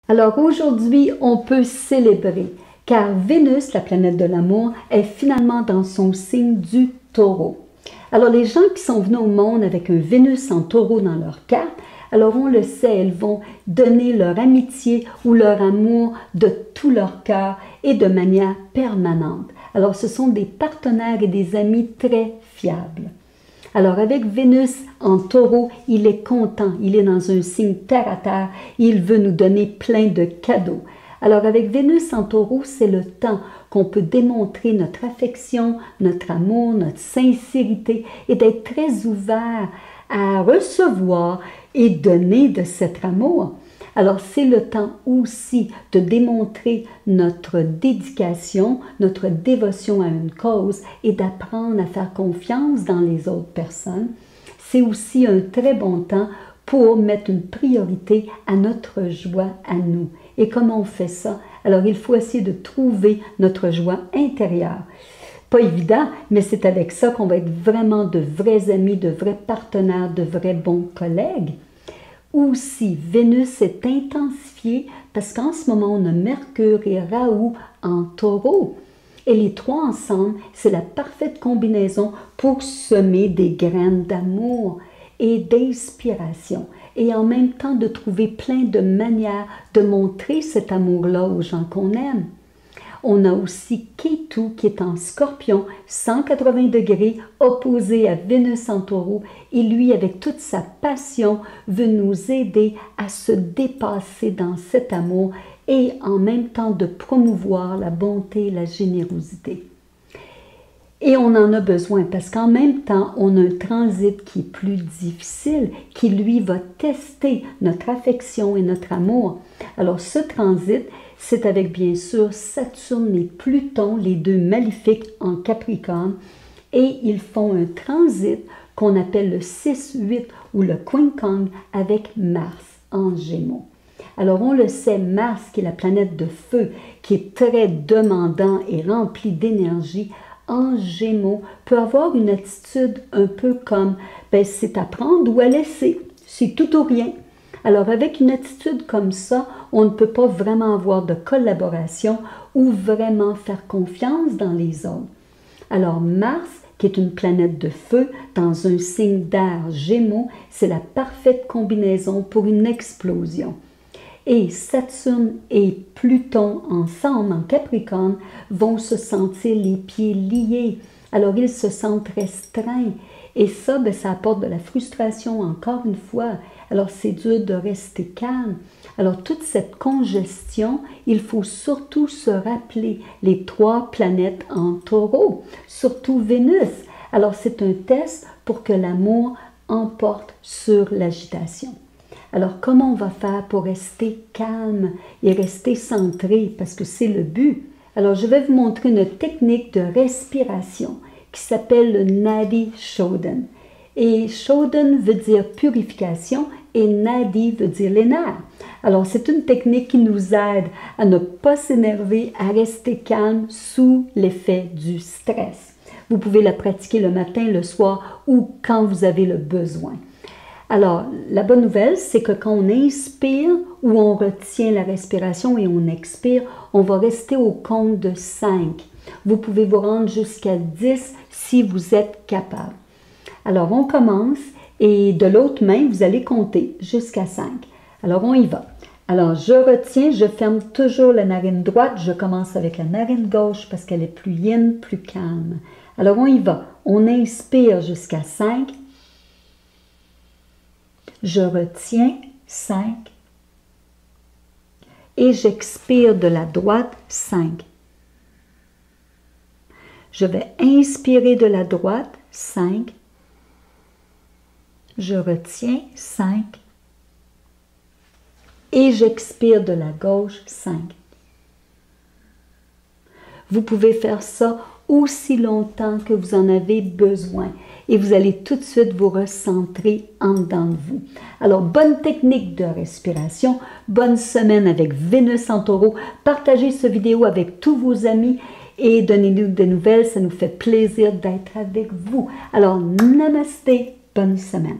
Alors aujourd'hui, on peut célébrer, car Vénus, la planète de l'amour, est finalement dans son signe du Taureau. Alors les gens qui sont venus au monde avec un Vénus en Taureau dans leur carte, alors on le sait, elles vont donner leur amitié ou leur amour de tout leur cœur et de manière permanente. Alors ce sont des partenaires et des amis très fiables. Alors avec Vénus en Taureau, il est content, il est dans un signe terre à terre, il veut nous donner plein de cadeaux. Alors avec Vénus en Taureau, c'est le temps qu'on peut démontrer notre affection, notre amour, notre sincérité et d'être très ouvert à recevoir et donner de cet amour. Alors c'est le temps aussi de démontrer notre dédication, notre dévotion à une cause et d'apprendre à faire confiance dans les autres personnes. C'est aussi un très bon temps pour mettre une priorité à notre joie à nous. Et comment on fait ça? Alors il faut essayer de trouver notre joie intérieure. Pas évident, mais c'est avec ça qu'on va être vraiment de vrais amis, de vrais partenaires, de vrais bons collègues. Aussi, Vénus est intensifiée parce qu'en ce moment, on a Mercure et Raoult en Taureau. Et les trois ensemble, c'est la parfaite combinaison pour semer des graines d'amour et d'inspiration. Et en même temps, de trouver plein de manières de montrer cet amour-là aux gens qu'on aime. On a aussi Ketu qui est en Scorpion, 180 degrés, opposé à Vénus en Taureau. Et lui, avec toute sa passion, veut nous aider à se dépasser dans cet amour et en même temps de promouvoir la bonté et la générosité. Et on en a besoin parce qu'en même temps, on a un transit qui est plus difficile, qui lui va tester notre affection et notre amour. Alors ce transit, c'est avec bien sûr Saturne et Pluton, les deux maléfiques en Capricorne, et ils font un transit qu'on appelle le 6-8 ou le Quincunx avec Mars en Gémeaux. Alors on le sait, Mars qui est la planète de feu, qui est très demandant et rempli d'énergie, en Gémeaux, peut avoir une attitude un peu comme c'est à prendre ou à laisser, c'est tout ou rien. Alors avec une attitude comme ça, on ne peut pas vraiment avoir de collaboration ou vraiment faire confiance dans les autres. Alors Mars, qui est une planète de feu dans un signe d'air Gémeaux, c'est la parfaite combinaison pour une explosion. Et Saturne et Pluton ensemble en Capricorne vont se sentir les pieds liés. Alors ils se sentent restreints. Et ça, ça apporte de la frustration encore une fois. Alors c'est dur de rester calme. Alors toute cette congestion, il faut surtout se rappeler les trois planètes en Taureau, surtout Vénus. Alors c'est un test pour que l'amour emporte sur l'agitation. Alors, comment on va faire pour rester calme et rester centré? Parce que c'est le but. Alors, je vais vous montrer une technique de respiration qui s'appelle le Nadi Shodhana. Et Shodhana veut dire purification et Nadi veut dire les nerfs. Alors, c'est une technique qui nous aide à ne pas s'énerver, à rester calme sous l'effet du stress. Vous pouvez la pratiquer le matin, le soir ou quand vous avez le besoin. Alors, la bonne nouvelle, c'est que quand on inspire ou on retient la respiration et on expire, on va rester au compte de 5. Vous pouvez vous rendre jusqu'à 10 si vous êtes capable. Alors, on commence et de l'autre main, vous allez compter jusqu'à 5. Alors, on y va. Alors, je retiens, je ferme toujours la narine droite. Je commence avec la narine gauche parce qu'elle est plus yin, plus calme. Alors, on y va. On inspire jusqu'à 5. Je retiens 5 et j'expire de la droite 5. Je vais inspirer de la droite 5. Je retiens 5 et j'expire de la gauche 5. Vous pouvez faire ça aussi longtemps que vous en avez besoin. Et vous allez tout de suite vous recentrer en dedans de vous. Alors, bonne technique de respiration, bonne semaine avec Vénus en Taureau. Partagez cette vidéo avec tous vos amis et donnez-nous des nouvelles. Ça nous fait plaisir d'être avec vous. Alors, namasté, bonne semaine.